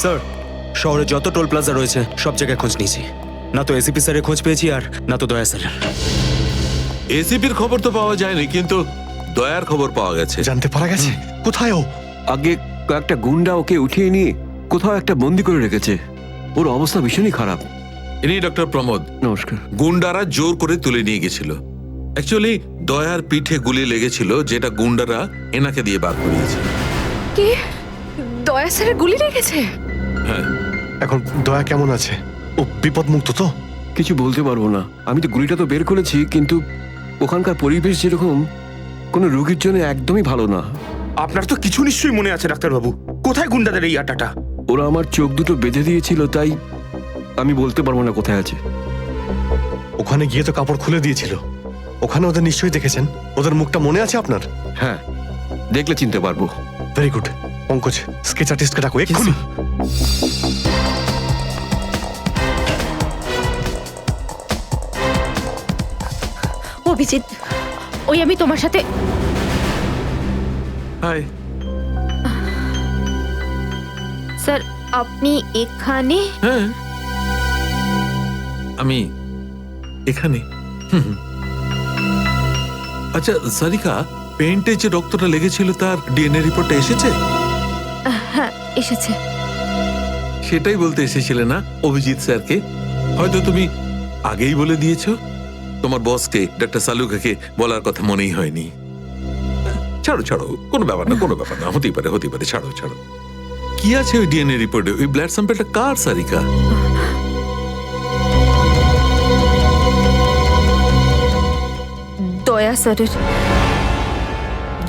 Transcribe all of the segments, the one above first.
Sir, শহরে যত toll plaza রয়েছে সব জায়গায় খোঁজ নিয়েছি, না তো এসিপি স্যারের খোঁজ পেয়েছি আর না তো দয়া স্যারের। এসিপির খবর তো পাওয়া যায়নি, কিন্তু দয়ার খবর পাওয়া গেছে। জানতে পারা গেছে কোথায় ও? আগে কয়েকটা গুন্ডা ওকে উঠিয়ে নিয়ে কোথাও একটা বন্দি করে রেখেছে। ওর অবস্থা ভীষণই খারাপ। ইনি ডক্টর প্রমোদ। নমস্কার। গুন্ডারা জোর করে তুলে নিয়ে গেছিল। অ্যাকচুয়ালি দয়ার পিঠে গুলি লেগেছিল, যেটা গুন্ডারা এনাকে দিয়ে বার করিয়েছে। কে? দয়া স্যারের গুলি লেগেছে? হ্যাঁ। এখন দয়া কেমন আছে? ও বিপদ মুক্ত তো? কিছু বলতে পারবো না। আমি তো গুলিটা তো বের করেছি, কিন্তু ওখানকার পরিবেশ যেরকম কোনো রোগীর জন্য একদমই ভালো না। আপনার তো কিছু নিশ্চয়ই মনে আছে ডাক্তারবাবু, কোথায় গুন্ডাদের এই আটাটা? ওরা আমার চোখ দুটো বেঁধে দিয়েছিল, তাই আমি বলতে পারবো না কোথায় আছে। ওখানে গিয়ে তো কাপড় খুলে দিয়েছিল। ওখানে ওদের নিশ্চয়ই দেখেছেন। ওদের মুখটা মনে আছে আপনার? হ্যাঁ, দেখলে চিনতে পারবো। Very good. পঙ্কজ, স্কেচ আর্টিস্টকে ডাকো এক্ষুনি। অভিজিৎ, ওই আমি তোমার সাথে। হাই। স্যার, আপনি এখানে? হ্যাঁ, আমি এখানে। আচ্ছা সারিকা, পেন্টে যে রক্তটা লেগেছিল তার ডিএনএ রিপোর্টটা এসেছে? হ্যাঁ, এসেছে। সেটাই বলতে এসেছিলে না অভিজিৎ স্যারকে? হয়তো তুমি আগেই বলে দিয়েছো। তোমার বসকে, ডক্টর সালুকাকে বলার কথা মনেই হয়নি। ছাড়ো ছাড়ো, কোনো ব্যাপার না, কোনো ব্যাপার না, হতেই পারে হতেই পারে, ছাড়ো ছাড়ো। কি আছে ওই ডিএনএ রিপোর্টে? ওই ব্লাড স্যাম্পলটা কার সারিকা? দয়া স্যারের।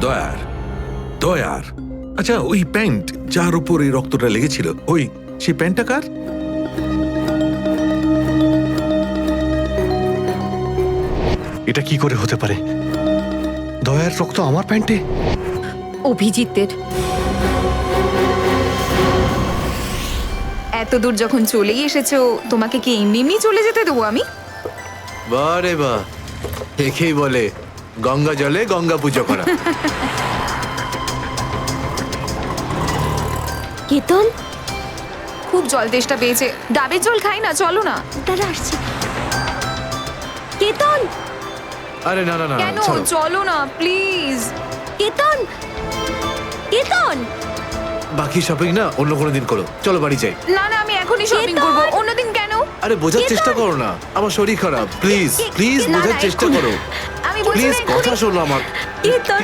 দয়ার? দয়ার? আচ্ছা, ওই প্যান্ট যার উপর এই রক্তটা লেগেছিল, ওই সেই প্যান্টটা কার? এটা কি করে হতে পারে? দয়ার রক্ত আমার প্যান্টে? অভিজিতের। এত দূর যখন চলেই এসেছো, তোমাকে কি এমনি এমনি চলে যেতে দেবো আমি? বারে বাহ, দেখেই বলে গঙ্গা জলে গঙ্গা পুজো করা। কেতন, খুব জল তেষ্টা পেয়েছে, ডাবের জল খাই না, চলো না। দাঁড়া আসছি। কেতন, আরে না না না, কেন? ছাড়ো। চলো না প্লিজ। কেতন, কেতন। বাকি শপিং না অন্য কোনো দিন করো, চলো বাড়ি যাই। না না, আমি এখনই শপিং কেতন! করবো, অন্যদিন কেন? আরে বোঝার চেষ্টা করো না, আমার শরীর খারাপ, প্লিজ প্লিজ না, বোঝার না, চেষ্টা এক্ষুনি। করো। আমি বলছি প্লিজ না, কথা এক্ষুনি। শোনো আমার। কেতন,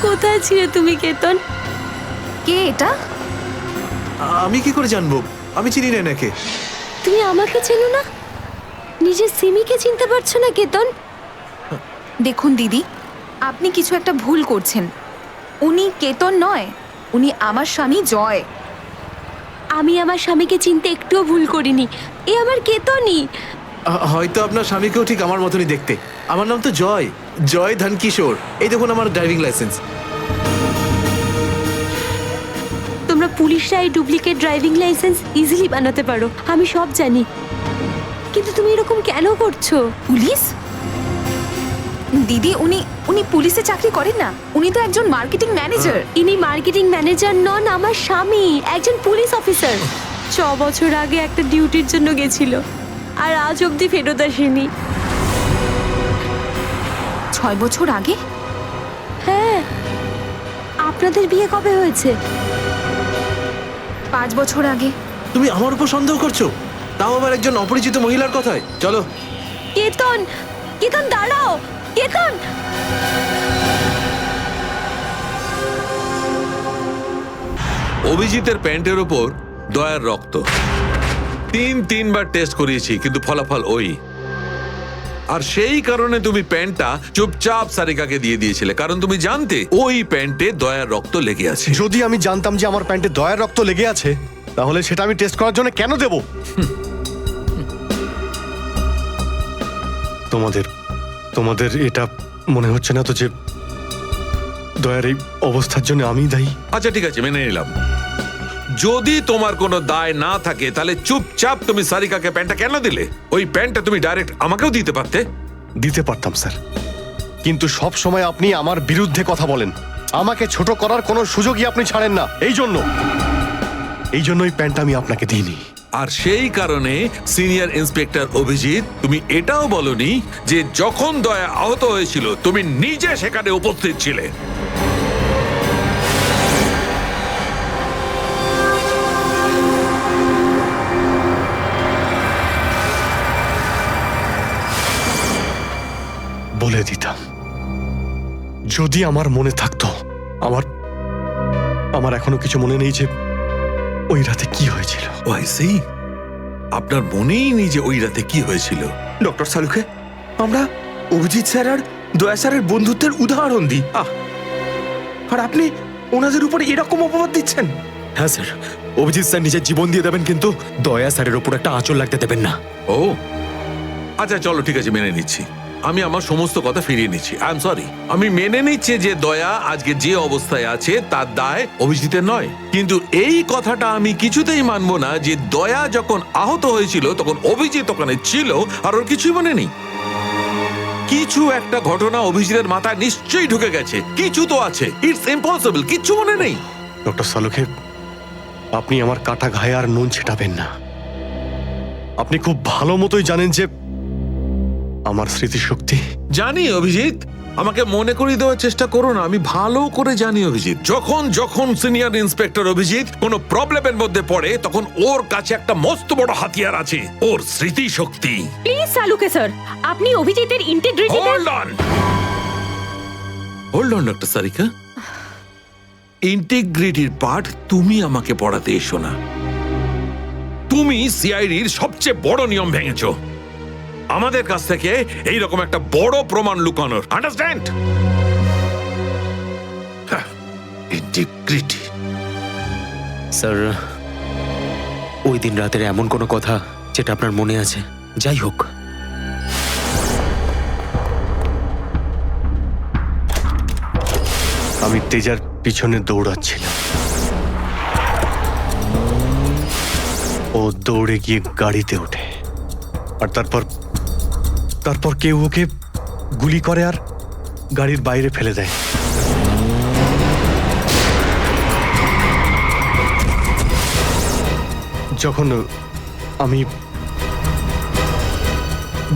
কোথায় ছিলে তুমি কেতন? কে এটা? আমি কি করে জানবো? আমি চিনি না এনাকে। তুমি আমাকে চেনো না? নিজের সিমিকে চিনতে পারছো না কেতন? দেখুন দিদি, আপনি কিছু একটা ভুল করছেন। উনি কেতন নয়, উনি আমার স্বামী জয়। আমি আমার স্বামীকে চিনতে একটুও ভুল করিনি। এ আমার কেতনই। হয়তো আপনার স্বামীকেও ঠিক আমার মতনই দেখতে। আমার নাম তো জয়, জয় ধনকিশোর। এই দেখুন আমার ড্রাইভিং লাইসেন্স। তোমরা পুলিশরা এই ডুপ্লিকেট ড্রাইভিং লাইসেন্স ইজিলি বানাতে পারো, আমি সব জানি। কিন্তু তুমি এরকম কেন করছো? পুলিশ? দিদি, উনি উনি পুলিশে চাকরি করেন না, উনি তো একজন মার্কেটিং ম্যানেজার। ইনি মার্কেটিং ম্যানেজার নন, আমার স্বামী একজন পুলিশ অফিসার। 6 বছর আগে একটা ডিউটির জন্য গেছিল, আর আজ অবধি ফেরত আসেনি। 6 বছর আগে? হ্যাঁ। আপনাদের বিয়ে কবে হয়েছে? 5 বছর আগে। তুমি আমার উপর সন্দেহ করছো, তাও আবার একজন অপরিচিত মহিলার কথায়। চলো। কেতন, কেতন দাঁড়াও, কেতন। অভিজিতের প্যান্টের উপর দয়ার রক্ত। 3বার টেস্ট করিয়েছি, কিন্তু ফলাফল ওই। আর সেই কারণে তুমি প্যান্টটা চুপচাপ সারিকাকে দিয়ে দিয়েছিলে, কারণ তুমি জানতে ওই প্যান্টে দয়ার রক্ত লেগে আছে। যদি আমি জানতাম যে আমার প্যান্টে দয়ার রক্ত লেগে আছে, তাহলে সেটা আমি টেস্ট করার জন্য কেন দেব? তোমাদের এটা মনে হচ্ছে না তো যে দয়ার এই অবস্থার জন্য আমিই দায়ী? আচ্ছা ঠিক আছে, মেনে নিলাম। যদি তোমার কোনো দায় না থাকে, তাহলে চুপচাপ তুমি সারিকাকে প্যান্টটা কেন দিলে? ওই প্যান্টটা তুমি ডাইরেক্ট আমাকেও দিতে পারতে। দিতে পারতাম স্যার, কিন্তু সব সময় আপনি আমার বিরুদ্ধে কথা বলেন। আমাকে ছোট করার কোনো সুযোগই আপনি ছাড়েন না। এই জন্যই প্যান্ট আমি আপনাকে দিইনি। আর সেই কারণে সিনিয়র ইন্সপেক্টর অভিজিৎ, তুমি এটাও বলনি যে যখন দয়া আহত হয়েছিল তুমি নিজে সেখানে উপস্থিত ছিলে। বলে দিতাম, যদি আমার মনে থাকতো। আমার এখনো কিছু মনে নেই যে ওই রাতে কি হয়েছিল। ওয়াইসি, আপনার মনেই নেই যে ওই রাতে কি হয়েছিল? ডক্টর সালুখে, আমরা অভিজিৎ স্যার আর দয়া স্যারের বন্ধুত্বের উদাহরণ দিই, আর আপনি ওনাদের উপরে এরকম অপবাদ দিচ্ছেন? হ্যাঁ স্যার, অভিজিৎ স্যার নিজের জীবন দিয়ে দেবেন, কিন্তু দয়া স্যারের ওপর একটা আঁচল লাগতে দেবেন না। ও আচ্ছা, চলো ঠিক আছে, মেনে নিচ্ছি। আমি আমার সমস্ত কথা ফিরিয়ে নিচ্ছি। I am sorry. আমি মেনে নিচ্ছি যে দয়া আজকে যে অবস্থায় আছে তার দায় অভিজিতের নয়, কিন্তু এই কথাটা আমি কিছুতেই মানবো না যে দয়া যখন আহত হয়েছিল তখন অভিজিৎ ওখানে ছিল আর ওর কিছুই মনে নেই। কিছু একটা ঘটনা অভিজিতের মাথায় নিশ্চয়ই ঢুকে গেছে, কিছু তো আছে। ইটস ইম্পসিবল, কিচ্ছু মনে নেই। ডক্টর সালুখে, আপনি আমার কাটা ঘায়ে আর নুন ছেটাবেন না। আপনি খুব ভালো মতোই জানেন যে আমার স্মৃতিশক্তি। জানি অভিজিৎ, আমাকে মনে করিয়ে দেওয়ার চেষ্টা করো না। আমি ভালো করে জানি অভিজিৎ, যখন সিনিয়র ইন্সপেক্টর অভিজিৎ কোনো প্রবলেমের মধ্যে পড়ে তখন ওর কাছে একটা মস্ত বড় হাতিয়ার আছে, ওর স্মৃতিশক্তি। প্লিজ সালুকে স্যার, আপনি অভিজিতের integrity hold on doctor Sarika. ইন্টিগ্রিটির পার্ট তুমি আমাকে পড়াতে এসো না। তুমি সিআইডির সবচেয়ে বড় নিয়ম ভেঙেছো, আমাদের কাছ থেকে এইরকম একটা বড় প্রমাণ লুকানোর। আন্ডারস্ট্যান্ড? ইন্টিগ্রিটি। স্যার, ওই দিন রাতের এমন কোনো কথা যেটা আপনার মনে আছে? যাই হোক, আমি তেজার পিছনে দৌড়াচ্ছিলাম। ও দৌড়ে গিয়ে গাড়িতে ওঠে, আর তারপর কেউ ওকে গুলি করে আর গাড়ির বাইরে ফেলে দেয়। যখন আমি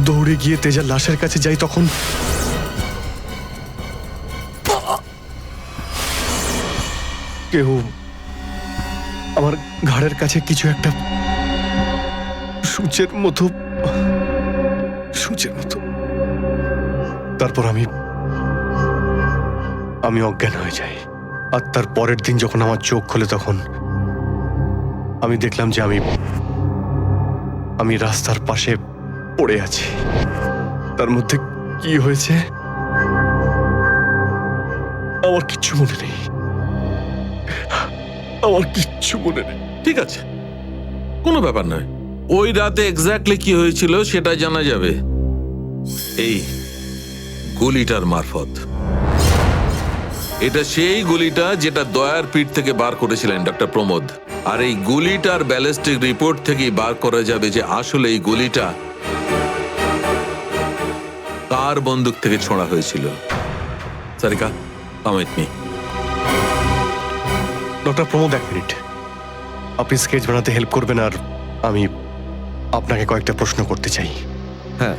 দৌড়ে গিয়ে তেজার লাশের কাছে যাই তখন কেউ আমার ঘাড়ের কাছে কিছু একটা সূচের মতো। তারপর আমি অজ্ঞান হয়ে যাই। আর তার পরের দিন যখন আমার চোখ খোলে তখন আমি দেখলাম যে আমি রাস্তার পাশে পড়ে আছি। তার মধ্যে কি হয়েছে আমার কিচ্ছু মনে নেই। ঠিক আছে, কোনো ব্যাপার নয়। ওই রাতে এক্স্যাক্টলি কি হয়েছিল সেটা জানা যাবে এই গুলিটার মারফত। এটা সেই গুলিটা যেটা দয়ার পিঠ থেকে বার করেছিলেন ডক্টর প্রমোদ। আর এই গুলিটার ব্যালিস্টিক রিপোর্ট থেকেই বার করা যাবে যে আসলে এই গুলিটা কার বন্দুক থেকে ছোঁড়া হয়েছিল। Sarika, come with me. Doctor Pramod, এক মিনিট। আপনি স্কেচ বানাতে হেল্প করবেন, আর আমি আপনাকে কয়েকটা প্রশ্ন করতে চাই। হ্যাঁ,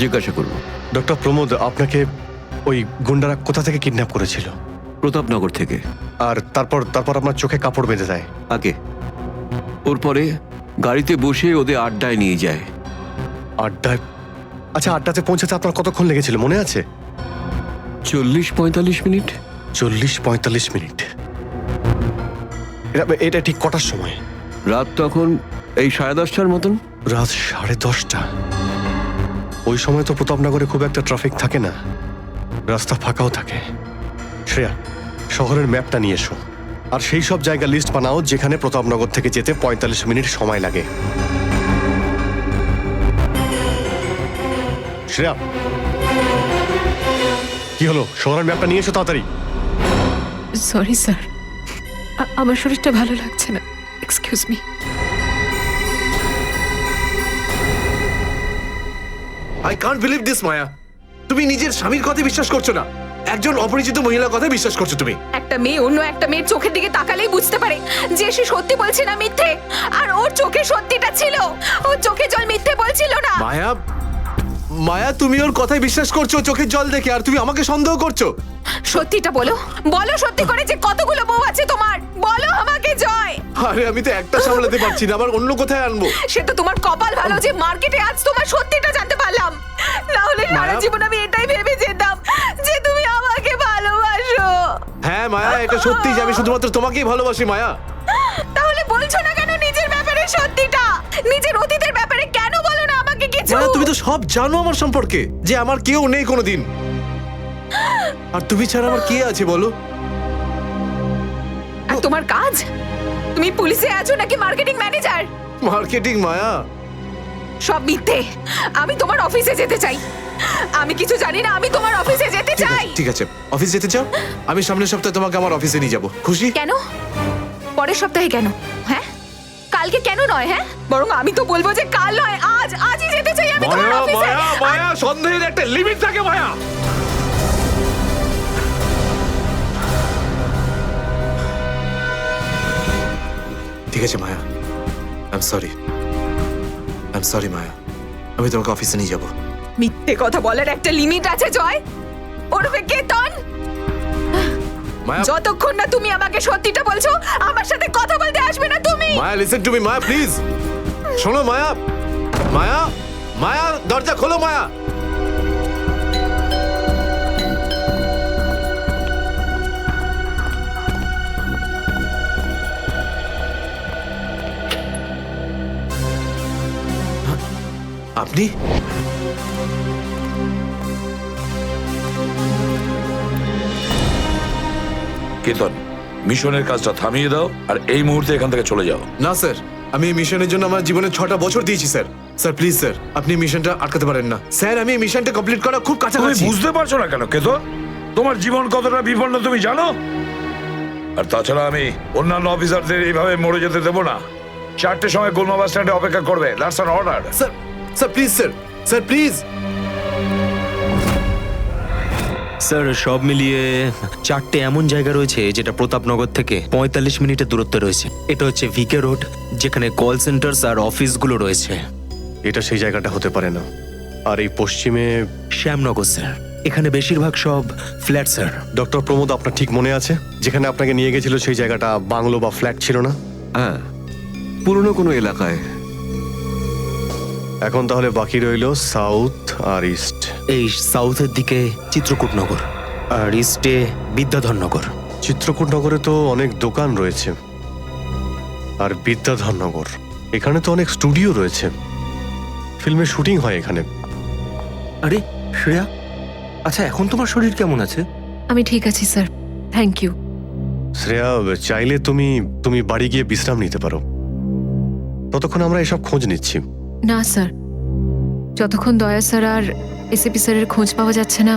জিজ্ঞাসা করব। ডক্টর প্রমোদ, আপনাকে ওই গুন্ডারা কোথা থেকে কিডন্যাপ করেছিল? প্রতাপনগর থেকে। আর তারপর আপনার চোখে কাপড় বেঁধে দেয়? আগে ওর পরে গাড়িতে বসে ওদের আড্ডায় নিয়ে যায়। আড্ডায়? আচ্ছা, আড্ডাতে পৌঁছাতে আপনার কতক্ষণ লেগেছিল মনে আছে? 40-45 মিনিট। 40-45 মিনিট? এটা ঠিক কটার সময়? রাত তখন এই 10:30টার মতন। রাত 10:30টা? ওই সময় তো প্রতাপনগরে খুব একটা ট্রাফিক থাকে না, রাস্তা ফাঁকাও থাকে। শ্রেয়া, শহরের ম্যাপটা নিয়ে এসো, আর সেই সব জায়গা লিস্ট বানাও যেখানে প্রতাপনগর থেকে যেতে 45 মিনিট সময় লাগে। শ্রেয়া, কি হলো? শহরের ম্যাপটা নিয়ে এসো তাড়াতাড়ি। সরি স্যার, আমার শরীরটা ভালো লাগছে না, excuse me. I can't believe this Maya. তুমি নিজের স্বামীর কথা বিশ্বাস করছো না। একজন অপরিচিত মহিলার কথা বিশ্বাস করছো তুমি? একটা মেয়ে অন্য একটা মেয়ের চোখের দিকে তাকালেই বুঝতে পারে যে সে সত্যি বলছে না মিথ্যে। আর ওর চোখে সত্যিটা ছিল, ওর চোখে জল মিথ্যে বলছিল না। মায়া, মায়া তুমি ওর কথায় বিশ্বাস করছো চোখের জল দেখে, আর তুমি আমাকে সন্দেহ করছো। সত্যিটা বলো, বলো সত্যি করে যে কতগুলো বউ আছে তোমার, বলো আমাকে জয়। আরে আমি তো একটা সামলাতে পারছি না, আবার অন্য কোথায় আনবো? সে তো তোমার কপাল ভালো যে মার্কেটে আজ তোমার সত্যিটা জানতে পারলাম, না হলে সারা মায়া- জীবন আমি এটাই ভেবে যেতাম যে তুমি আমাকে ভালোবাসো। হ্যাঁ মায়া, এটা সত্যি যে আমি শুধুমাত্র তোমাকেই ভালোবাসি মায়া। তাহলে বলছো না কেন নিজের ব্যাপারে সত্যিটা? নিজের অতীতের ব্যাপারে কেন বলো না আমাকে কিছু? মায়া তুমি তো সব জানো আমার সম্পর্কে, যে আমার কেউ নেই কোনোদিন। আর তুমি ছাড়া আমার কে আছে বলো? আর তোমার কাজ? তুমি পুলিশে আছো নাকি মার্কেটিং ম্যানেজার? মার্কেটিং মায়া। সব মিথ্যে। আমি তোমার অফিসে যেতে চাই। আমি কিছু জানি না, আমি তোমার অফিসে যেতে চাই। ঠিক আছে, অফিস যেতে চাও? আমি সামনের সপ্তাহে তোমাকে আমার অফিসে নিয়ে যাবো, খুশি? কেন? পরের সপ্তাহে কেন? হ্যাঁ, কালকে কেন নয়? হ্যাঁ, বরং আমি তো বলবো যে কাল নয়, আজই যেতে চাই আমি তোমার মায়া অফিসে। মায়া মায়া, সন্দেহের একটা লিমিট থাকে মায়া। ঠিক আছে মায়া, আই এম সরি মায়া, আমি তোমাকে অফিসে নিয়ে যাবো। মিথ্যে কথা বলার একটা লিমিট আছে জয়, ওরফে কেতন। মায়া যতক্ষণ না তুমি আমাকে সত্যিটা বলছো, আমার সাথে কথা বলতে আসবে না তুমি। Maya, listen to me Maya, please শোনো মায়া। মায়া মায়া, দরজা খোলো মায়া। আপনি? কেতন, মিশনের কাজটা থামিয়ে দাও আর এই মুহূর্তে এখান থেকে চলে যাও। না স্যার, আমি এই মিশনের জন্য আমার জীবনে 6টা বছর দিয়েছি স্যার। স্যার প্লিজ স্যার, আপনি এই মিশনটা আটকাতে পারেন না স্যার। আমি এই মিশনটা কমপ্লিট করা খুব তুমি কাছাকাছি। বুঝতে পারছো না কেন কেতন? তোমার জীবন কতটা বিপন্ন তুমি জানো? আর তাছাড়া আমি অন্যান্য অফিসারদের এইভাবে মরে যেতে দেবো না। 4টের সময় গোলমা বাস স্ট্যান্ডে অপেক্ষা করবে, that's an order. Sir sir please sir, sir please. Sir সব মিলিয়ে 4টে এমন জায়গা রয়েছে যেটা প্রতাপনগর থেকে 45 মিনিটের দূরত্বে রয়েছে। এটা হচ্ছে ভিকে রোড, যেখানে কল সেন্টার্স আর অফিসগুলো রয়েছে। এটা সেই জায়গাটা হতে পারে না। আর এই পশ্চিমে শ্যামনগর স্যার, এখানে বেশিরভাগ সব ফ্ল্যাট স্যার। ডক্টর প্রমোদ, আপনার ঠিক মনে আছে যেখানে আপনাকে নিয়ে গেছিল সেই জায়গাটা বাংলো বা ফ্ল্যাট ছিল না? হ্যাঁ, পুরনো কোনো এলাকায়। এখন তাহলে বাকি রইল সাউথ আর ইস্ট। এই সাউথের দিকে চিত্রকূটনগর আর ইস্টে বিদ্যাধরনগর। চিত্রকূটনগরে তো অনেক দোকান রয়েছে, আর বিদ্যাধরনগর এখানে তো অনেক স্টুডিও রয়েছে, ফিল্মের শুটিং হয় এখানে। আরে শ্রেয়া, আচ্ছা এখন তোমার শরীর কেমন আছে? আমি ঠিক আছি স্যার, থ্যাংক ইউ। শ্রেয়া, চাইলে তুমি বাড়ি গিয়ে বিশ্রাম নিতে পারো, ততক্ষণ আমরা এসব খোঁজ নিচ্ছি। না স্যার, যতক্ষণ দয়া স্যার আর এসিপি স্যারের খোঁজ পাওয়া যাচ্ছে না,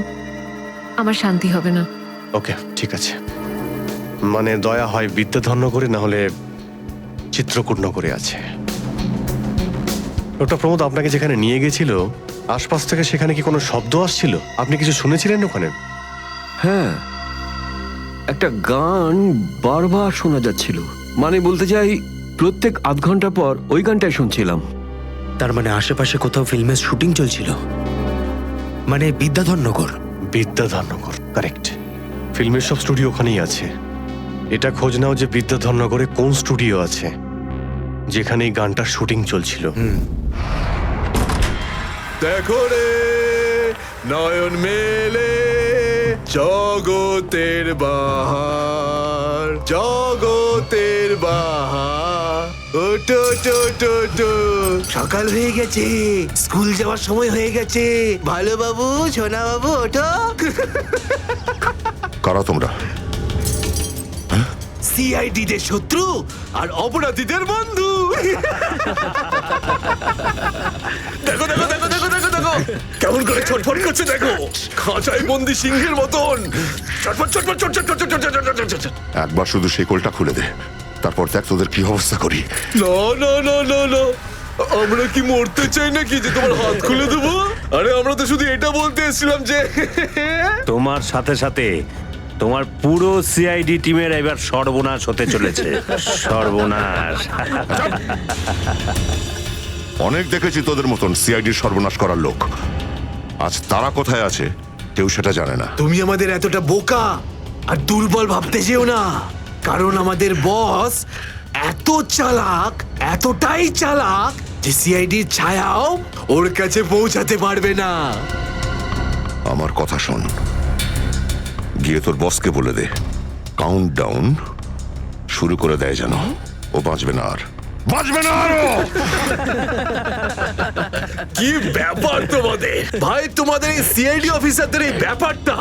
আমার শান্তি হবে না। ওকে, ঠিক আছে। মানে দয়া হয় বিদ্যাধরনগরে, না হলে চিত্রকূটনগরে আছে। ডক্টর প্রমোদ আপনাকে যেখানে নিয়ে গেছিল, আশপাশ থেকে সেখানে কি কোনো শব্দ আসছিল? আপনি কিছু শুনেছিলেন ওখানে? হ্যাঁ, একটা গান বারবার শোনা যাচ্ছিল। মানে বলতে চাই, প্রত্যেক আধ ঘন্টা পর ওই গানটাই শুনছিলাম। তার মানে আশেপাশে কোথাও ফিল্মের শুটিং চলছিল, মানে বিদ্যাধরনগর। বিদ্যাধরনগর, কারেক্ট। ফিল্মের সব স্টুডিও ওখানেই আছে। এটা খোঁজ নাও যে বিদ্যাধরনগরে কোন স্টুডিও আছে যেখানে এই গানটার শুটিং চলছিল। দেখো রে নয়ন মেলে জগতের বাহার, জগতের বাহার। ওটো টো টো টো, সকাল হয়ে গেছে, স্কুল যাওয়ার সময় হয়ে গেছে। ভালো বাবু, সোনা বাবু, ওঠো। কারা তোমরা? সিআইডি দের শত্রু আর অপরাধীদের বন্ধু। দেখো দেখো দেখো দেখো দেখো দেখো কেমন করে ছটফট করছে, দেখো খাঁচায় বন্দি সিংহের মতন ছটফট ছটফট ছটফট ছটফট ছটফট। একবার শুধু শেকলটা খুলে দে, তারপর দেখ তোদের কি অবস্থা করি। No no no no no, আমরা কি মরতে চাই নাকি যে তোমার হাত খুলে দেবো? আরে আমরা তো শুধু এটা বলতে এসেছিলাম যে তোমার সাথে সাথে তোমার পুরো সিআইডি টিমের এবার সর্বনাশ হতে চলেছে। সর্বনাশ। অনেক দেখেছি তোদের মতন সিআইডির সর্বনাশ করার লোক। আজ তারা কোথায় আছে কেউ সেটা জানে না। তুমি আমাদের এতটা বোকা আর দুর্বল ভাবতে যেও না, কারণ আমাদের বস এত চালাক, এতটাই চালাক যে সিআইডির ছায়াও ওর কাছে পৌঁছাতে পারবে না। আমার কথা শোন, গিয়ে তোর বসকে বলে দে কাউন্ট ডাউন শুরু করে দেয় যেন ও বাঁচবে না আর। বাঁচবে না আরো। কি ব্যাপার তোমাদের ভাই, তোমাদের এই সিআইডি অফিসারদের এই ব্যাপারটা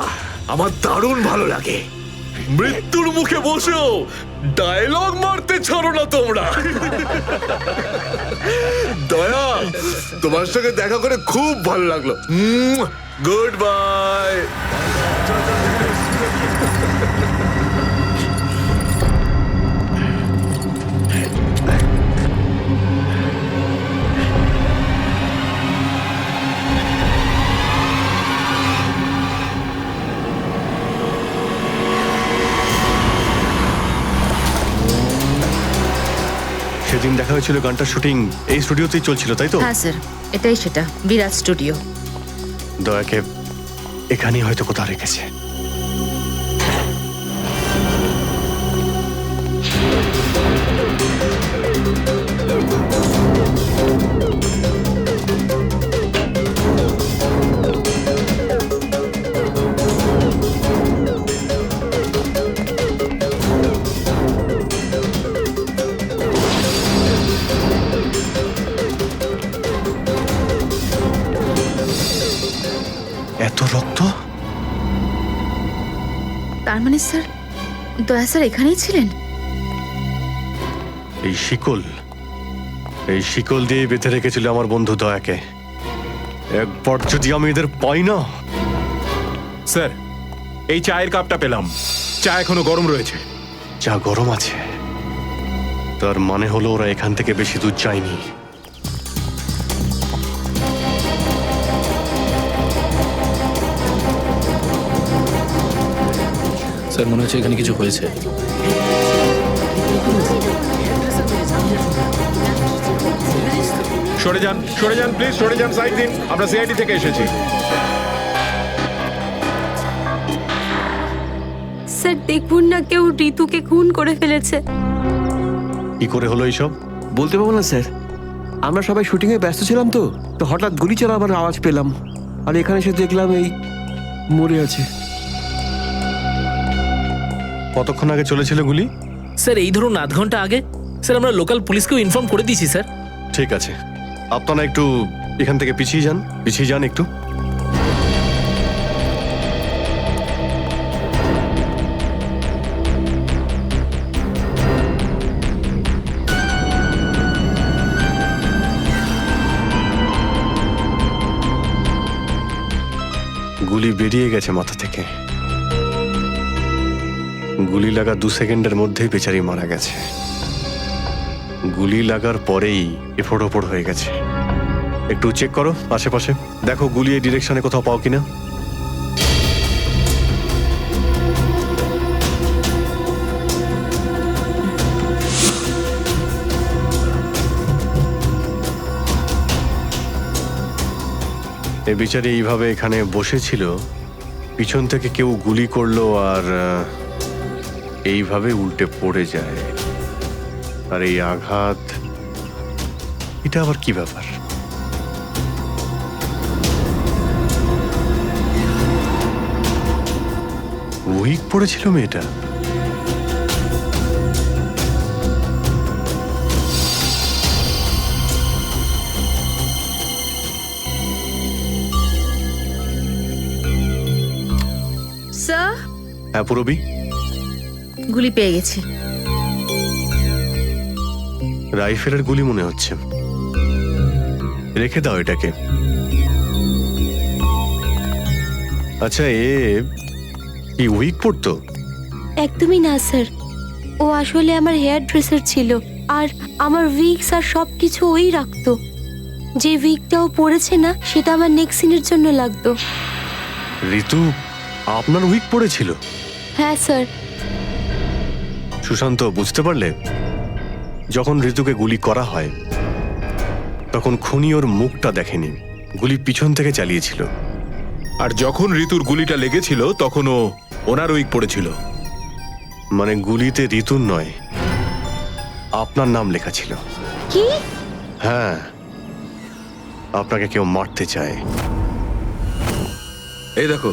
আমার দারুণ ভালো লাগে। মৃত্যুর মুখে বসেও ডায়লগ মারতে ছাড়ো না তোমরা। দয়া, তোমার সঙ্গে দেখা করে খুব ভালো লাগলো। Good bye. সেদিন দেখা হয়েছিল গানটার শুটিং এই স্টুডিওতেই চলছিল, তাই তো? হ্যাঁ স্যার, এটাই সেটা, বিরাট স্টুডিও। দয়াকে এখানেই হয়তো কোথাও রেখেছে। এত রক্ত? তার মানে স্যার, দয়া স্যার এখানেই ছিলেন? এই শিকল দিয়ে বেঁধে রেখেছিল আমার বন্ধু দয়াকে। একবার যদি আমি এদের পাই না। স্যার, এই চায়ের কাপটা পেলাম, চা এখনো গরম রয়েছে। চা গরম আছে, তার মানে হলো ওরা এখান থেকে বেশি দূর যায়নি। স্যার, মনে হচ্ছে এখানে কিছু হয়েছে। সরে যান প্লিজ, সরে যান, সাইড দিন। আমরা সিআইডি থেকে এসেছি। স্যার দেখুন না, কেউ ঋতুকে খুন করে ফেলেছে। কি করে হলো এইসব? বলতে পারবো না স্যার, আমরা সবাই শুটিংয়ে ব্যস্ত ছিলাম তো তো হঠাৎ গুলি চালাবার আওয়াজ পেলাম, আর এখানে এসে দেখলাম এই মরে আছে। কতক্ষণ আগে চলেছিল গুলি? স্যার এই ধরুন আধ ঘন্টা আগে। স্যার আমরা লোকাল পুলিশকেও ইনফর্ম করে দিয়েছি স্যার। ঠিক আছে, আপনারা একটু এখান থেকে পিছিয়ে যান একটু। গুলি বেরিয়ে গেছে মাথা থেকে। গুলি লাগা 2 সেকেন্ডের মধ্যেই বেচারি মারা গেছে। গুলি লাগার পরেই এফোড় ওপড় হয়ে গেছে। একটু চেক করো আশেপাশে, দেখো গুলি এই ডিরেকশনে কোথাও পাও কিনা। এ বিচারি এইভাবে এখানে বসেছিল, পিছন থেকে কেউ গুলি করলো আর এইভাবে উল্টে পড়ে যায়। আর এই আঘাত, এটা আবার কি ব্যাপার? উইক পড়েছিল মেয়েটা। স্যার, হ্যাঁ পুরবি, গুলি পেয়ে গেছি। রাইফেলের গুলি মনে হচ্ছে। রেখে দাও এটাকে। আচ্ছা, কি উইক পড়তো? একদমই না স্যার, ও আসলে আমার হেয়ার ড্রেসার ছিল, আর আমার উইকস আর সবকিছু ওই রাখতো। যে উইকটাও পড়েছে না সেটা আমার নেক্সট সিনের জন্য লাগতো। ঋতু আপনার উইক পড়েছিল? হ্যাঁ স্যার। সুশান্ত, বুঝতে পারলে যখন ঋতুকে গুলি করা হয় তখন খুনি ওর মুখটা দেখেনি, গুলি পিছন থেকে চালিয়েছিল। আর যখন ঋতুর গুলিটা লেগেছিল তখন ওনার উইক পড়েছিল। মানে গুলিতে ঋতুর নয়, আপনার নাম লেখা ছিল। কি? হ্যাঁ, আপনাকে কেউ মারতে চায়। এই দেখো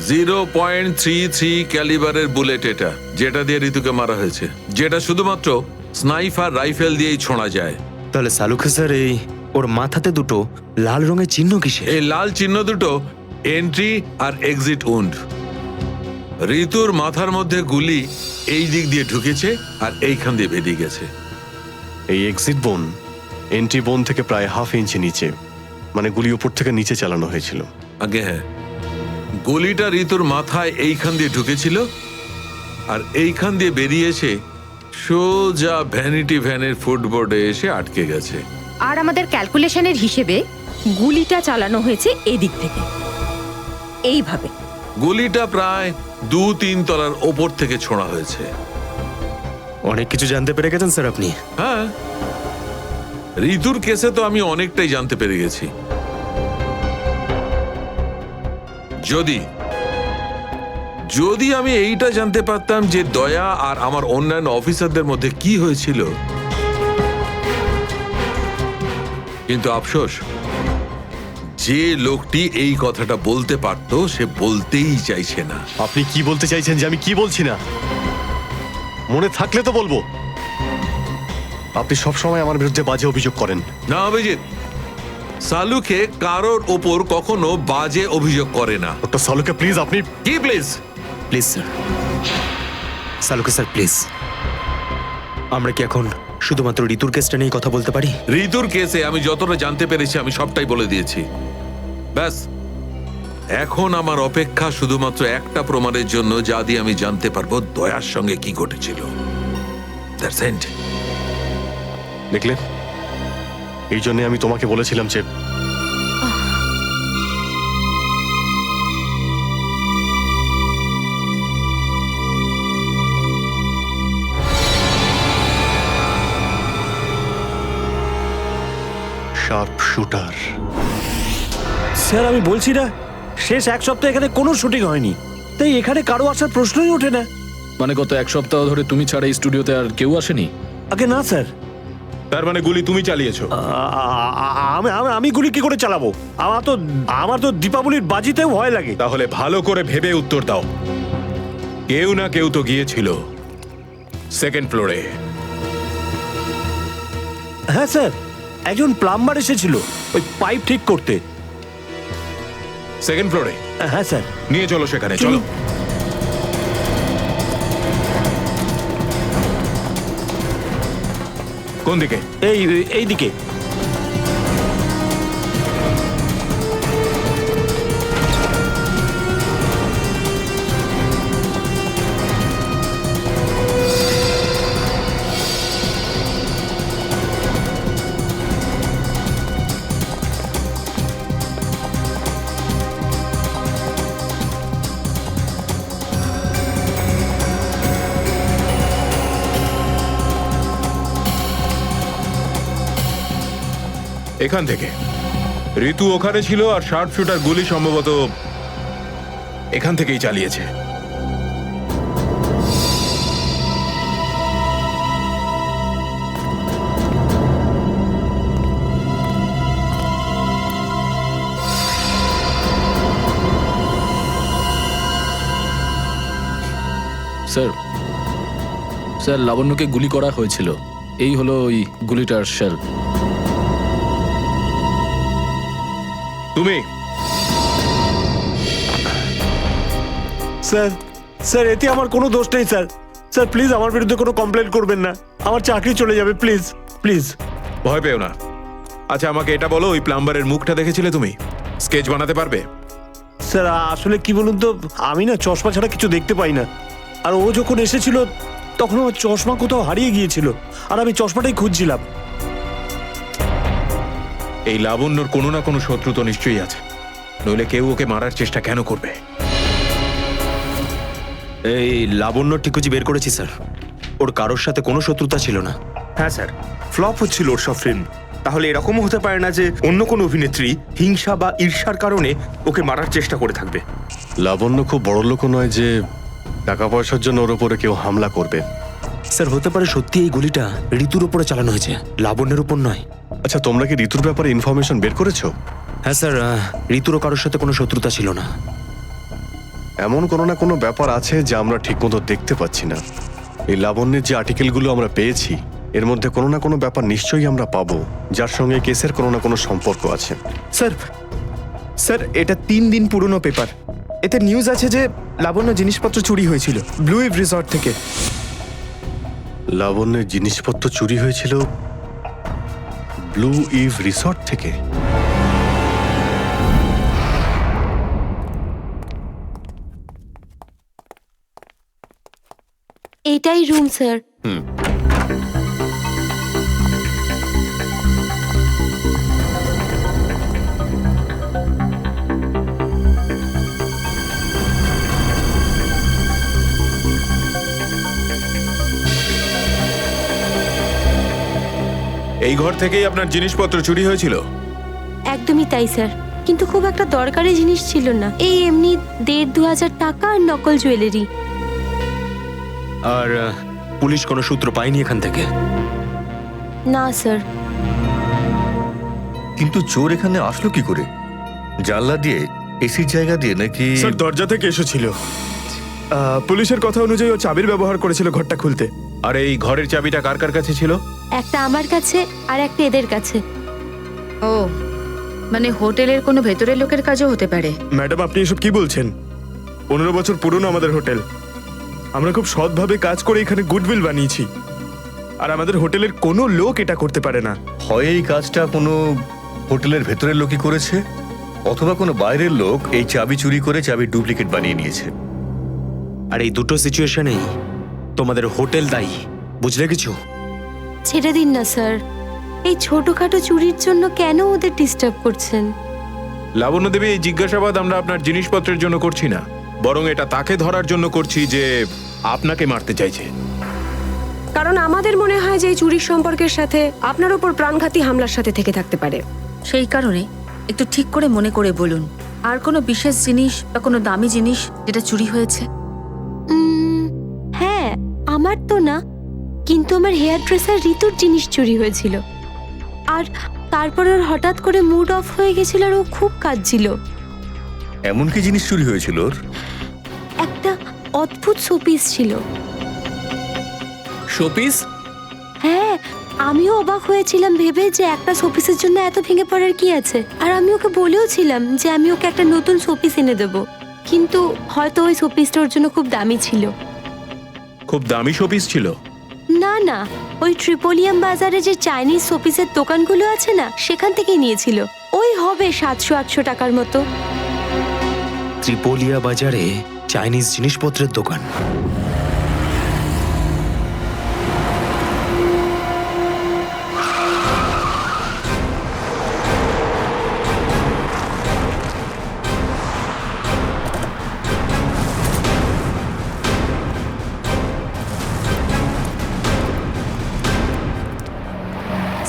0.33 ক্যালিবারের বুলেট, এটা যেটা দিয়ে ঋতুকে মারা হয়েছে, যেটা শুধুমাত্র স্নাইপার রাইফেল দিয়েই ছোঁড়া যায়। তাহলে সালুখে স্যার এই ওর মাথাতে দুটো লাল রঙের চিহ্ন কিসে? এই লাল চিহ্ন দুটো এন্ট্রি আর এক্সিট উন্ড। ঋতুর মাথার মধ্যে গুলি এই দিক দিয়ে ঢুকেছে আর এইখান দিয়ে বেরিয়ে গেছে। এই এক্সিট বোন এন্ট্রি বোন থেকে প্রায় হাফ ইঞ্চি নিচে, মানে গুলি উপর থেকে নিচে চালানো হয়েছিল। আগে হ্যাঁ, গুলিটা ঋতুর মাথায় এইখান দিয়ে ঢুকেছিল আর এইখান দিয়ে বেরিয়ে এসে সোজা ভ্যানিটি ভ্যানের ফুটবোর্ডে এসে আটকে গেছে। আর আমাদের ক্যালকুলেশনের হিসেবে গুলিটা চালানো হয়েছে এদিক থেকে, এইভাবে। গুলিটা প্রায় 2-3 তলার ওপর থেকে ছোঁড়া হয়েছে। অনেক কিছু জানতে পেরে গেছেন স্যার আপনি। হ্যাঁ, ঋতুর কেসে তো আমি অনেকটাই জানতে পেরে গেছি। যদি আমি এইটা জানতে পারতাম যে দয়া আর আমার অন্যান্য অফিসারদের মধ্যে কি হয়েছিল, কিন্তু আফসোস যে লোকটি এই কথাটা বলতে পারতো সে বলতেই চাইছে না। আপনি কি বলতে চাইছেন যে আমি কি বলছি না? মনে থাকলে তো বলবো। আপনি সবসময় আমার বিরুদ্ধে বাজে অভিযোগ করেন। না অভিজিৎ, সালুকে কারোর ওপর কখনো বাজে অভিযোগ করে না। ডক্টর সালুকে প্লিজ, আপনি কি please? Please sir, Saluke sir please, আমরা কি এখন শুধুমাত্র ঋতুর কেসটা নিয়ে কথা বলতে পারি? ঋতুর কেসে আমি যতটা জানতে পেরেছি আমি সবটাই বলে দিয়েছি। ব্যাস, এখন আমার অপেক্ষা শুধুমাত্র একটা প্রমাণের জন্য, যা দিয়ে আমি জানতে পারবো দয়ার সঙ্গে কি ঘটেছিল। That's it. দেখলে, এই জন্য আমি তোমাকে বলেছিলাম যে শার্প শুটার। স্যার আমি বলছি না, শেষ এক সপ্তাহ এখানে কোনো শুটিং হয়নি, তাই এখানে কারো আসার প্রশ্নই ওঠে না। মানে গত এক সপ্তাহ ধরে তুমি ছাড়া এই স্টুডিওতে আর কেউ আসেনি? আগে না স্যার। তার মানে গুলি তুমি চালিয়েছো? আমি গুলি কি করে চালাবো? আমার তো দীপাবলির বাজিতেও ভয় লাগে। তাহলে ভালো করে ভেবে উত্তর দাও। কেউ না কেউ তো গিয়েছিল সেকেন্ড ফ্লোরে। হ্যাঁ স্যার, একজন প্লাম্বার এসেছিল ওই পাইপ ঠিক করতে। সেকেন্ড ফ্লোরে? হ্যাঁ স্যার। নিয়ে চলো সেখানে, চলো। কোন দিকে? এই দিকে। এখান থেকে ঋতু ওখানে ছিল আর শার্প শুটার গুলি সম্ভবত এখান থেকেই চালিয়েছে। স্যার, স্যার লাবণ্যকে গুলি করা হয়েছিল। এই হলো ওই গুলিটার শেল। তুমি? স্যার এতে আমার কোনো দোষ নেই স্যার। স্যার প্লিজ আমার বিরুদ্ধে কোনো কমপ্লেন করবেন না, আমার চাকরি চলে যাবে, প্লিজ প্লিজ। ভয় পেও না। আচ্ছা আমাকে এটা বলো, ওই প্লাম্বারের মুখটা দেখেছিলে তুমি? স্কেচ বানাতে পারবে? স্যার আসলে কি বলুন তো, আমি না চশমা ছাড়া কিছু দেখতে পাই না। আর ও যখন এসেছিল তখন আমার চশমা কোথাও হারিয়ে গিয়েছিল আর আমি চশমাটাই খুঁজছিলাম। এই লাবণ্যর কোনো না কোনো শত্রু তো নিশ্চয়ই আছে, নইলে কেউ ওকে মারার চেষ্টা কেন করবে? এই লাবণ্য ঠিকুজি বের করেছি স্যার, ওর কারোর সাথে কোনো শত্রুতা ছিল না। হ্যাঁ স্যার, ফ্লপ হচ্ছিল ওর সব ফিল্ম। তাহলে এরকমও হতে পারে না যে অন্য কোনো অভিনেত্রী হিংসা বা ঈর্ষার কারণে ওকে মারার চেষ্টা করে থাকবে। লাবণ্য খুব বড় লোক নয় যে টাকা পয়সার জন্য ওর উপরে কেউ হামলা করবে। স্যার হতে পারে সত্যি এই গুলিটা ঋতুর উপরে চালানো হয়েছে, লাবণ্যের উপর নয়। আচ্ছা, তোমরা কি ঋতুর ব্যাপারে ইনফরমেশন বের করেছো? হ্যাঁ স্যার, ঋতুরও কারোর সাথে কোনো শত্রুতা ছিল না। এমন কোনো না কোনো ব্যাপার আছে যা আমরা ঠিকমতো দেখতে পাচ্ছি না। এই লাবণ্যের যে আর্টিকেলগুলো আমরা পেয়েছি এর মধ্যে কোনো না কোনো ব্যাপার নিশ্চয়ই আমরা পাবো যার সঙ্গে কেসের কোনো না কোনো সম্পর্ক আছে। স্যার এটা 3 দিন পুরনো পেপার। এতে নিউজ আছে যে লাবণ্য জিনিসপত্র চুরি হয়েছিল ব্লু ইভ রিসর্ট থেকে। লাবণ্যের জিনিসপত্র চুরি হয়েছিল ব্লু ইভ রিসর্ট থেকে? এটাই রুম স্যার। এই ঘর থেকেই আপনার জিনিসপত্র চুরি হয়েছিল? একদমই তাই স্যার, কিন্তু খুব একটা দরকারি জিনিস ছিল না। এই এমনি 1,500-2,000 টাকা আর নকল জুয়েলারি। আর পুলিশ কোনো সূত্র পায়নি এখান থেকে? না স্যার। কিন্তু চোর এখানে আসলো কি করে? জানলা দিয়ে, এসির জায়গা দিয়ে নাকি? স্যার দরজা থেকে এসেছিল। পুলিশের কথা অনুযায়ী ও চাবির ব্যবহার করেছিল ঘরটা খুলতে। আর এই ঘরের চাবিটা কার কার কাছে ছিল? একটা আমার কাছে আর একটা এদের কাছে। ও, মানে হোটেলের কোনো ভেতরের লোকের কাজও হতে পারে। ম্যাডাম আপনি এসব কি বলছেন? 15 বছর পুরনো আমাদের হোটেল। আমরা খুব সৎভাবে কাজ করে এখানে গুডউইল বানিয়েছি, আর আমাদের হোটেলের কোনো লোক এটা করতে পারে না। হয় এই কাজটা কোনো হোটেলের ভেতরের লোকই করেছে, অথবা কোনো বাইরের লোক এই চাবি চুরি করে চাবির ডুপ্লিকেট বানিয়ে নিয়েছে। আর এই দুটো সিচুয়েশনেই তোমাদের হোটেল দায়ী, বুঝলে কিছু? ছেড়ে দিন না স্যার, এই ছোটখাটো চুরির জন্য কেন ওদের ডিস্টার্ব করছেন? লাবণ্য দেবী, এই জিজ্ঞাসাবাদ আমরা আপনার জিনিসপত্রের জন্য করছি না, বরং এটা তাকে ধরার জন্য করছি যে আপনাকে মারতে চাইছে। কারণ আমাদের মনে হয় যে এই চুরির সম্পর্কের সাথে আপনার উপর প্রাণঘাতী হামলার সাথে থেকে থাকতে পারে। সেই কারণে একটু ঠিক করে মনে করে বলুন, আর কোনো বিশেষ জিনিস বা কোনো দামি জিনিস যেটা চুরি হয়েছে? হ্যাঁ, আমার তো না, কিন্তু আমার হেয়ার ড্রেসার ঋতুর জিনিস চুরি হয়েছিল। আর তারপর ওর হঠাৎ করে মুড অফ হয়ে গেছিল আর ও খুব কাঁদছিল। এমন কি জিনিস চুরি হয়েছিল ওর? একটা অদ্ভুত শোপিস ছিল। শোপিস? হ্যাঁ, আমিও অবাক হয়েছিলাম ভেবে যে একটা শোপিসের জন্য এত ভেঙে পড়ার কি আছে। আর আমি ওকে বলেও ছিলাম যে আমি ওকে একটা নতুন শোপিস এনে দেবো, কিন্তু হয়তো ওই শোপিসটা ওর জন্য খুব দামি ছিল। খুব দামি শোপিস ছিল? না না, ওই ট্রিপোলিয়াম বাজারে যে চাইনিজ শোপিসের দোকানগুলো আছে না, সেখান থেকেই নিয়েছিল। ওই হবে 700-800 টাকার মতো। ত্রিপোলিয়া বাজারে চাইনিজ জিনিসপত্রের দোকান?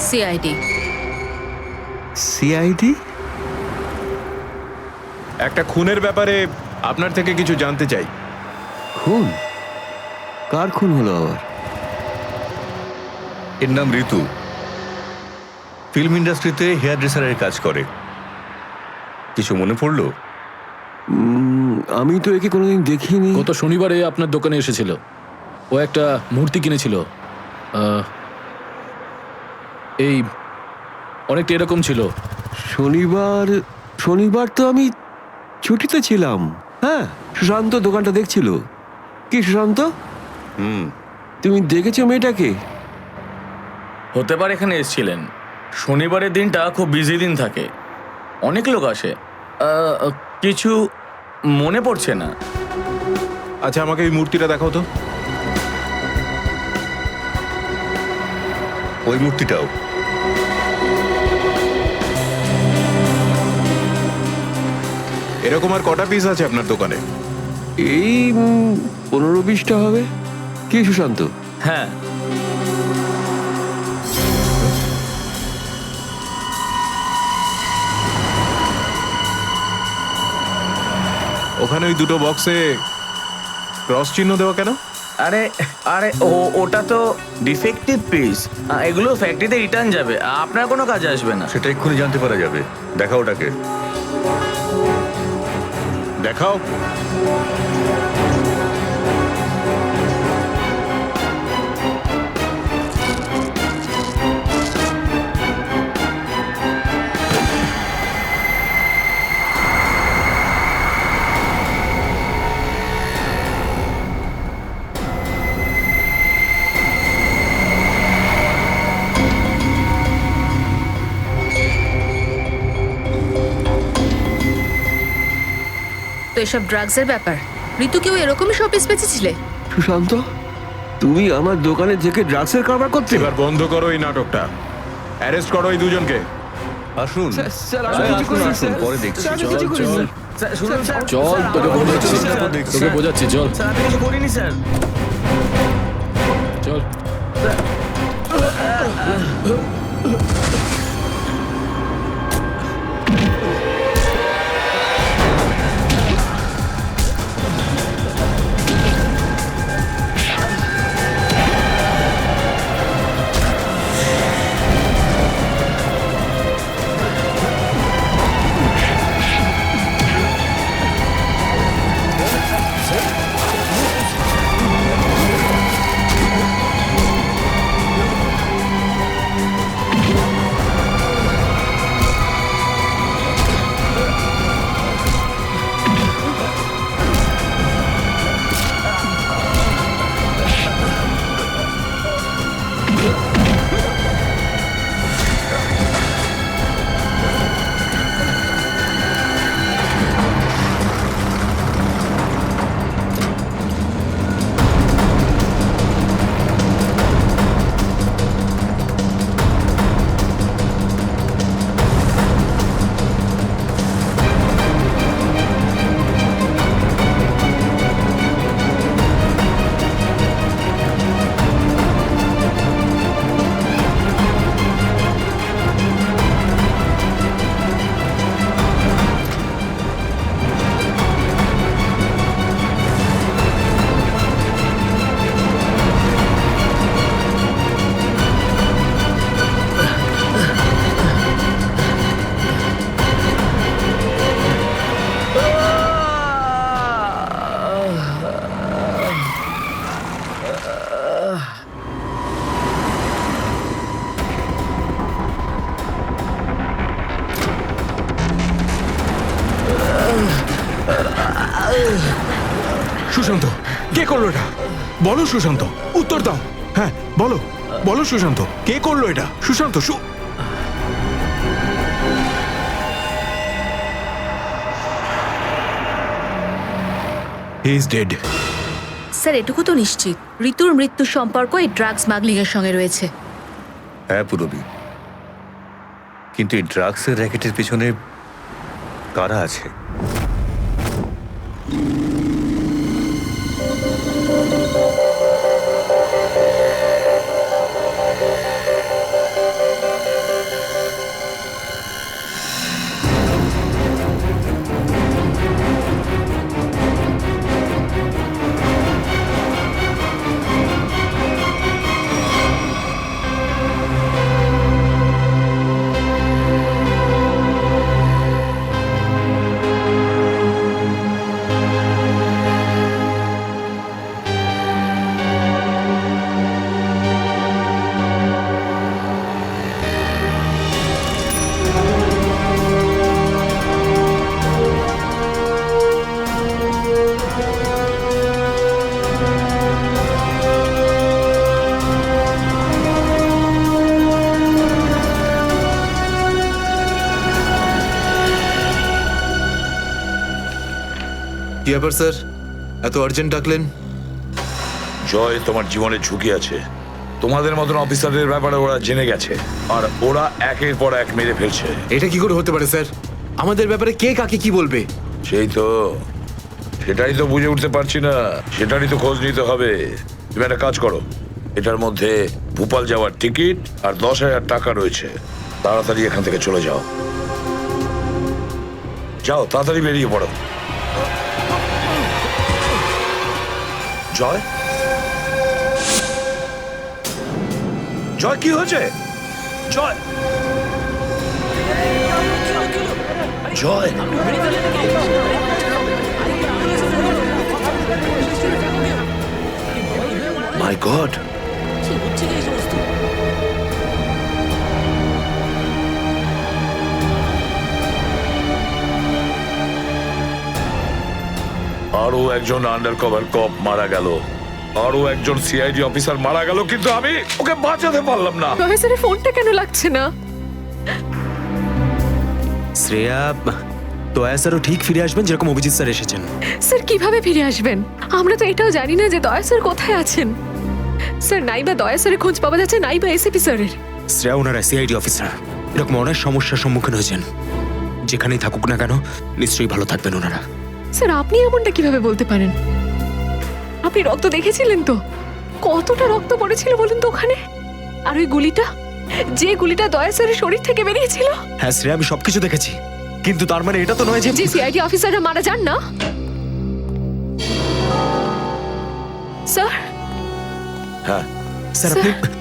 সিআইডি। সিআইডি? একটা খুনের ব্যাপারে আপনার থেকে কিছু জানতে চাই। খুন? কার খুন হলো আবার? এর নাম ঋতু, ফিল্ম ইন্ডাস্ট্রিতে হেয়ার ড্রেসারের কাজ করে। কিছু মনে পড়লো? আমি তো একে কোনোদিন দেখিনি। গত শনিবারে আপনার দোকানে এসেছিল। ও একটা মূর্তি কিনেছিল, এই অনেকটা এরকম ছিল। শনিবার তো আমি ছুটিতে ছিলাম। হ্যাঁ, সুশান্ত দোকানটা দেখছিল। কি সুশান্ত, তুমি দেখেছো মেয়েটাকে? হতে পারে এখানে এসেছিলেন। শনিবারের দিনটা খুব বিজি দিন থাকে, অনেক লোক আসে। কিছু মনে পড়ছে না। আচ্ছা, আমাকে এই মূর্তিটা দেখাও তো। ওই মূর্তিটাও? এরকম আর কটা পিস আছে আপনার দোকানে? এই 15-20টা হবে। কি সুশান্ত? হ্যাঁ, ওখানে ওই দুটো বক্সে ক্রস চিহ্ন দেওয়া কেন? আরে আরে ওটা তো ডিফেক্টিভ পিস, এগুলো ফ্যাক্টরিতে রিটার্ন যাবে, আপনার কোনো কাজে আসবে না। সেটা এক্ষুনি জানতে পারা যাবে। দেখাও ওটাকে, দেখাও। তো এসব ড্রাগসের ব্যাপার। ঋতুকেও এরকমই শপিস বেঁচেছিলে? সুশান্ত, তুমি আমার দোকানে থেকে ড্রাগসের কারবার করতে? এবার বন্ধ করো এই নাটকটা, অ্যারেস্ট করো এই দুজনকে। আসুন, পরে দেখছি। চল, তোকে বোঝাচ্ছি, চল। স্যার আমি কিছু করিনি স্যার। চল। সুশান্ত, কে করলো এটা? বলো সুশান্ত, উত্তর দাও। হ্যাঁ বলো, বলো সুশান্ত, কে করলো এটা? Sushant, he is dead. Sir এটুকু তো নিশ্চিত, ঋতুর মৃত্যুর সম্পর্ক এই ড্রাগ স্মাগলিং এর সঙ্গে রয়েছে। হ্যাঁ পুরবি, কিন্তু এই ড্রাগসের র্যাকেটের পিছনে কারা আছে? কি ব্যাপার স্যার, এত আর্জেন্ট ডাকলেন? জয়, তোমার জীবনের ঝুঁকি আছে। তোমাদের মতন অফিসারদের ব্যাপারে ওরা জেনে গেছে, আর ওরা একের পর এক মেরে ফেলছে। এটা কি করে হতে পারে স্যার? আমাদের ব্যাপারে কে কাকে কি বলবে? সেই তো, সেটাই তো বুঝে উঠতে পারছি না। সেটারই তো খোঁজ নিতে হবে। তুমি একটা কাজ করো, এটার মধ্যে ভোপাল যাওয়ার টিকিট আর 10,000 টাকা রয়েছে। তাড়াতাড়ি এখান থেকে চলে যাও। যাও, তাড়াতাড়ি বেরিয়ে পড়ো। জয়, জয়, কি হয়েছে? জয়, জয়, মাই গড, আরো একজন আন্ডার কভার কপ মারা গেল, আরো একজন সিআইডি অফিসার মারা গেল, কিন্তু আমি ওকে বাঁচাতে পারলাম না। স্যারের ফোনটা কেন লাগছে না? শ্রেয়া, দয়া স্যারও ঠিক ফিরে আসবেন যেরকম অভিজিৎ স্যার এসেছেন। স্যার কিভাবে ফিরে আসবেন? আমরা তো এটাও জানি না যে দয়া স্যার কোথায় আছেন। স্যার, নাইবা দয়া স্যারের খোঁজ পাওয়া যাচ্ছে, নাইবা এসিপি স্যারের। শ্রেয়া ওনারা সিআইডি অফিসার, এরকম অনেক সমস্যার সম্মুখীন হয়েছেন। যেখানেই থাকুক না কেন নিশ্চয়ই ভালো থাকবেন ওনারা। স্যার, আপনি এমনটা কিভাবে বলতে পারেন? আপনি রক্ত দেখেছিলেন তো? কতটা রক্ত পড়েছিল বলুন তো ওখানে? আর ওই গুলিটা, যে গুলিটা দয়া স্যারের শরীর থেকে বেরিয়েছিল। হ্যাঁ শ্রেয়া, আমি সবকিছু দেখেছি, কিন্তু তার মানে এটা তো নয় যে সিআইডি অফিসাররা মারা যান না। স্যার, হ্যাঁ স্যার,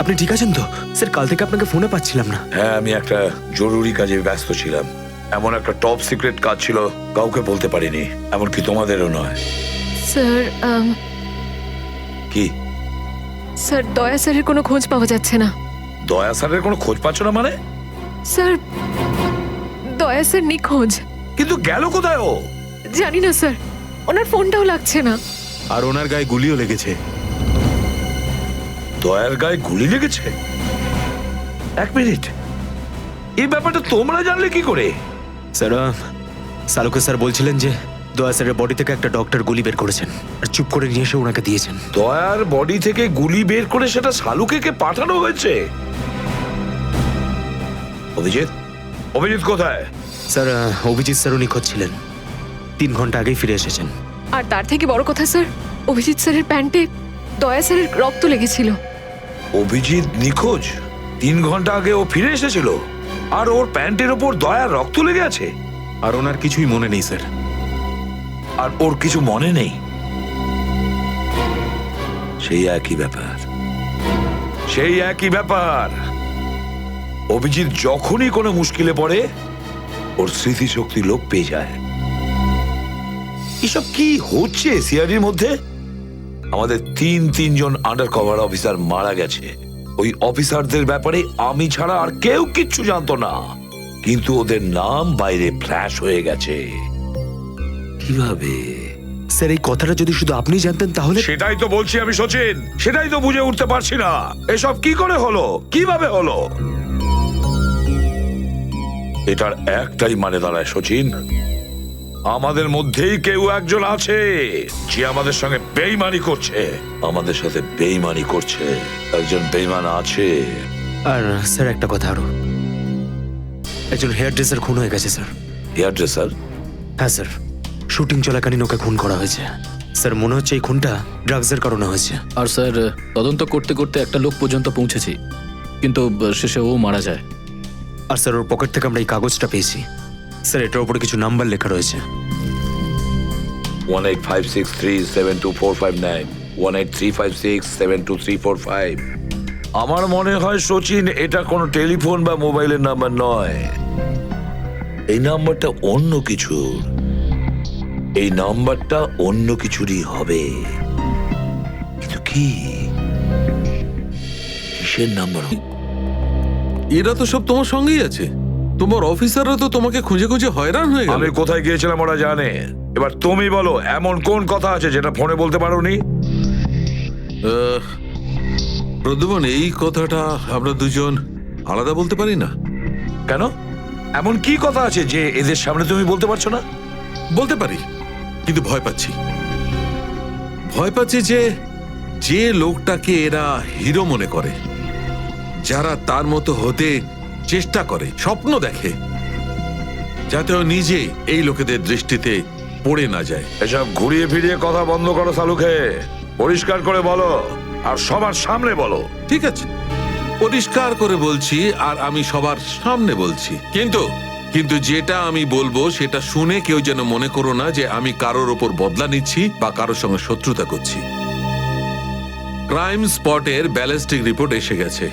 আপনি ঠিক আছেন তো? স্যার, কাল থেকে আপনাকে ফোনে পাচ্ছিলাম না। হ্যাঁ, আমি একটা জরুরি কাজে ব্যস্ত ছিলাম। এমন একটা টপ সিক্রেট কাজ ছিল, কাউকে বলতে পারিনি, এমনকি তোমাদেরও নয়। স্যার, কি? স্যার, দয়া স্যারের কোনো খোঁজ পাওয়া যাচ্ছে না। দয়া স্যারের কোনো খোঁজ পাচ্ছ না মানে? স্যার, দয়া স্যার নিখোঁজ। কিন্তু গেল কোথায় ও? জানি না স্যার, ওনার ফোনটাও লাগছে না। আর ওনার গায়ে গুলিও লেগেছে। দয়ার গায়ে গুলি লেগেছে? এক মিনিট, এই ব্যাপারটা তোমরা জানলে কি করে? স্যার, সালুকে স্যার বলছিলেন যে দয়া স্যারের বডি থেকে একটা ডক্টর গুলি বের করেছেন আর চুপ করে নিয়ে এসে ওনাকে দিয়েছেন। দয়ার বডি থেকে গুলি বের করে সেটা সালুকে পাঠানো হয়েছে? অভিজিৎ, অভিজিৎ কোথায়? স্যার, অভিজিৎ স্যারও নিখোঁজ ছিলেন, 3 ঘন্টা আগেই ফিরে এসেছেন। আর তার থেকে বড় কথা স্যার, অভিজিৎ স্যারের প্যান্টে দয়া স্যারের রক্ত লেগেছিল। অভিজিৎ নিখোঁজ? 3 ঘন্টা আগে ও ফিরে এসেছিল, আর ওর প্যান্টের ওপর দয়ার রক্ত লেগে আছে। আর ওনার কিছুই মনে নেই স্যার। আর ওর কিছু মনে নেই? সেই একই ব্যাপার, সেই একই ব্যাপার। অভিজিৎ যখনই কোনো মুশকিলে পড়ে ওর স্মৃতিশক্তি লোপ পেয়ে যায়। এসব কি হচ্ছে সিআইডির মধ্যে? আমাদের তিনজন আন্ডার কভার অফিসার মারা গেছে। ওই অফিসারদের ব্যাপারে আমি ছাড়া আর কেউ কিচ্ছু জানতো না, কিন্তু ওদের নাম বাইরে ফ্ল্যাশ হয়ে গেছে। কিভাবে? স্যার, এই কথাটা যদি শুধু আপনি জানতেন তাহলে। সেটাই তো বলছি আমি সচিন, সেটাই তো বুঝে উঠতে পারছি না এসব কি করে হলো, কিভাবে হলো। এটার একটাই মানে দাঁড়ায় সচিন, আমাদের মধ্যেই কেউ একজন আছে যে আমাদের সঙ্গে বেইমানি করছে, আমাদের সাথে বেইমানি করছে। একজন বেইমান আছে। আর স্যার, একটা কথা আরো, একজন হেয়ার ড্রেসার খুন হয়ে গেছে স্যার। Hair dresser? হ্যাঁ স্যার, শুটিং চলাকালীন ওকে খুন করা হয়েছে। স্যার, মনে হচ্ছে এই খুনটা ড্রাগসের কারণে হয়েছে। আর স্যার, তদন্ত করতে করতে একটা লোক পর্যন্ত পৌঁছেছি, কিন্তু শেষে ও মারা যায়। আর স্যার, ওর পকেট থেকে আমরা এই কাগজটা পেয়েছি। স্যার, এটার উপরে কিছু নাম্বার লেখা রয়েছে। 185637245 183567235। আমার মনে হয় সচিন, এটা কোনো টেলিফোন বা মোবাইলের নাম্বার নয়। এই নাম্বারটা অন্য কিছু, এই নাম্বারটা অন্য কিছুরই হবে। কিন্তু কি, কিসের নাম্বার? এরা তো সব তোমার সঙ্গেই আছে। তোমার অফিসাররা তো তোমাকে খুঁজে খুঁজে হয়রান হয়ে গেল। আমি কোথায় গিয়েছিলাম ওরা জানে। এবার তুমি বলো, এমন কোন কথা আছে যেটা ফোনে বলতে পারোনি? প্রদ্যুমন, এই কথাটা আমরা দুজন আলাদা বলতে পারি না? কেন? এমন কি কথা আছে যে এদের সামনে তুমি বলতে পারছো না? বলতে পারি, কিন্তু ভয় পাচ্ছি। ভয় পাচ্ছি যে লোকটাকে এরা হিরো মনে করে, যারা তার মতো হতে চেষ্টা করে, স্বপ্ন দেখে, যাতে ও নিজে এই লোকেদের দৃষ্টিতে পড়ে না যায়। এসব ঘুরিয়ে ফিরিয়ে কথা বন্ধ করো সালুকে, পরিষ্কার করে বলো আর সবার সামনে বলো। ঠিক আছে, পরিষ্কার করে বলছি আর আমি সবার সামনে বলছি, কিন্তু যেটা আমি বলবো সেটা শুনে কেউ যেন মনে করো না যে আমি কারোর ওপর বদলা নিচ্ছি বা কারোর সঙ্গে শত্রুতা করছি। ক্রাইম স্পটের ব্যালিস্টিক রিপোর্ট এসে গেছে।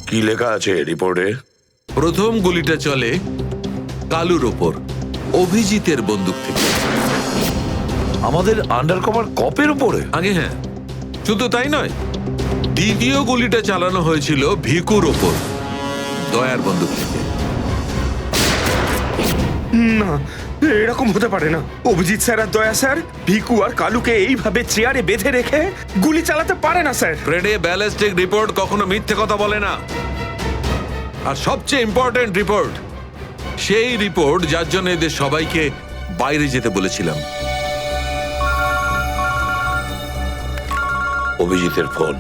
কি লেখা আছে রিপোর্টে? প্রথম গুলিটা চলে কালুর ওপর, অভিজিতের বন্দুক থেকে। আমাদের আন্ডারকভার কপের উপরে? আগে হ্যাঁ, শুধু তাই নয়, দ্বিতীয় গুলিটা চালানো হয়েছিল ভিকুর ওপর, দয়ার বন্দুক থেকে। না, এরকম হতে পারে না। অভিজিৎ স্যার আর দয়া স্যার ভিকু আর কালুকে এইভাবে চেয়ারে বেঁধে রেখে গুলি চালাতে পারে না স্যার। ফ্রেডে ব্যালিস্টিক রিপোর্ট কখনো মিথ্যে কথা বলে না। আর সবচেয়ে ইম্পর্টেন্ট রিপোর্ট, সেই রিপোর্ট যার জন্য এদের সবাইকে বাইরে যেতে বলেছিলাম। অভিজিতের ফোন।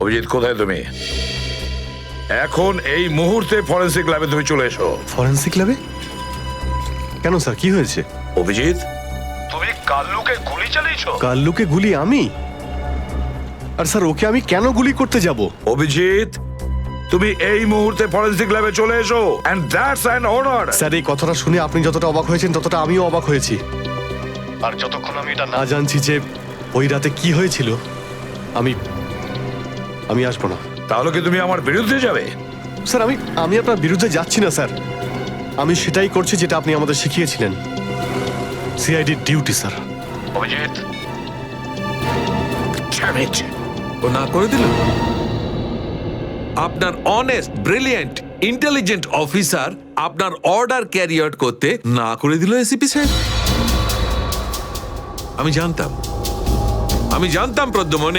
অভিজিৎ, কোথায় তুমি? এখন এই মুহূর্তে ফরেনসিক ল্যাবে তুমি চলে এসো। ফরেনসিক ল্যাবে? কেন স্যার, কি হয়েছে? অভিজিৎ, তুমি কাল্লুকে গুলি চালিয়েছো? কাল্লুকে গুলি আমি? আর স্যার, ওকে আমি কেন গুলি করতে যাব? অভিজিৎ, তুমি এই মুহূর্তে ফরেনসিক ল্যাবে চলে এসো, and that's an order. Sir, এই কথাটা শুনে আপনি যতটা অবাক হয়েছেন ততটা আমিও অবাক হয়েছি। আর যতক্ষণ আমি এটা না জানছি যে ওই রাতে কি হয়েছিল, আমি আসবো না। তাহলে কি তুমি আমার বিরুদ্ধে যাবে? স্যার, আমি আপনার বিরুদ্ধে যাচ্ছি না স্যার, আমি সেটাই করছি যেটা আপনি আমাদের শিখিয়েছিলেন, সিআইডি ডিউটি স্যার। অভিজিৎ, ও না করে দিল। আপনার অনেস্ট, ব্রিলিয়েন্ট, ইন্টেলিজেন্ট অফিসার আপনার অর্ডার ক্যারি আউট করতে না করে দিল এসিপি সাহেব। আমি জানতাম প্রদ্যুম্ন,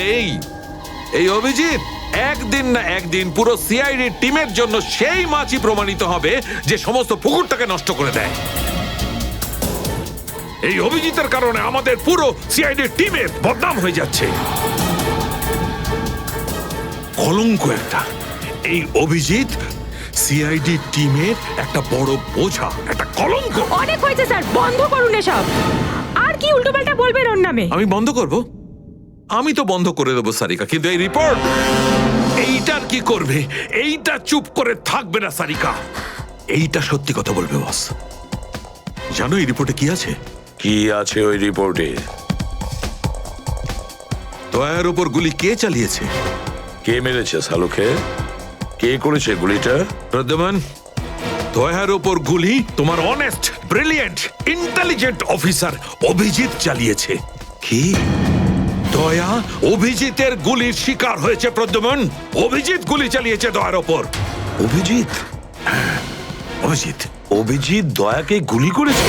এই অভিজিৎ একদিন না একদিন পুরো সিআইডি টিমের জন্য সেই মাছি প্রমাণিত হবে যে সমস্ত পুকুরটাকে নষ্ট করে দেয়। এই অভিজিতের কারণে আমাদের পুরো সিআইডি টিমের বদনাম হয়ে যাচ্ছে। কলঙ্ক একটা। এই অভিজিৎ সিআইডি টিমের একটা বড় বোঝা, একটা কলঙ্ক। অনেক হয়েছে স্যার, বন্ধ করুন এসব। আর কি উল্টোপাল্টা বলবেন ওর নামে? আমি বন্ধ করব? আমি তো বন্ধ করে দেবো সারিকা, কিন্তু এই রিপোর্ট, এইটার কি করবে? এইটা চুপ করে থাকবে না সারিকা, এইটা সত্যি কথা বলবে বস। জানো এই রিপোর্টে কি আছে? কি আছে ওই রিপোর্টে? দয়ার উপর গুলি কে চালিয়েছে? কে মেরেছে সালুকে? কে করেছে গুলিটা? প্রদ্যুম্ন, দয়ার উপর গুলি তোমার honest, brilliant, intelligent officer Abhijit চালিয়েছে। কি? দয়া অভিজিতের গুলির শিকার হয়েছে প্রদ্যুম্ন। অভিজিৎ গুলি চালিয়েছে দয়ার ওপর। অভিজিৎ? অভিজিৎ অভিজিৎ দয়াকে গুলি করেছে?